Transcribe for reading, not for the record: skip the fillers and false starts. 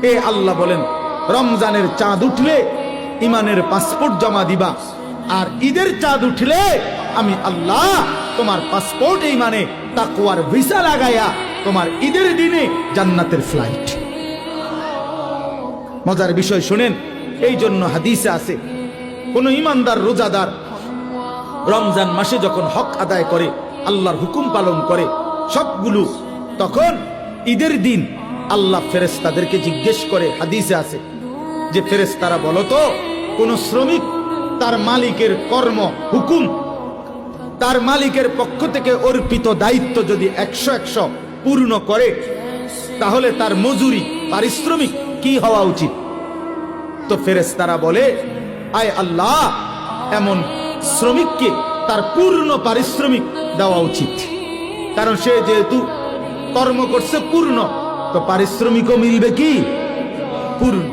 এ আল্লাহ বলেন, রমজানের চাঁদ উঠলে ইমানের পাসপোর্ট জমা দিবা, আর ঈদের চাঁদ উঠলে আমি আল্লাহ তোমার পাসপোর্ট ইমানে তাকওয়ার ভিসা লাগাইয়া তোমার ঈদের দিনে জান্নাতের ফ্লাইট। মজার বিষয় শুনেন, এই জন্য হাদিসে আছে কোন ইমানদার রোজাদার রমজান মাসে যখন হক আদায় করে, আল্লাহর হুকুম পালন করে সবগুলো, তখন ঈদের দিন আল্লাহ ফেরেশতাদেরকে জিজ্ঞেস করে, হাদিসে আছে যে ফেরেশতারা বলো তো, কোন শ্রমিক তার মালিকের কর্ম হুকুম, তার মালিকের পক্ষ থেকে অর্পিত দায়িত্ব যদি 100 পূর্ণ করে, তাহলে তার মজুরি পারিশ্রমিক কি হওয়া উচিত? তো ফেরেশতারা বলে, আয় আল্লাহ, এমন শ্রমিককে তার পূর্ণ পারিশ্রমিক দেওয়া উচিত, কারণ সে যেহেতু কর্ম করছে পূর্ণ, তো পারিশ্রমিকও মিলবে কি? পূর্ণ।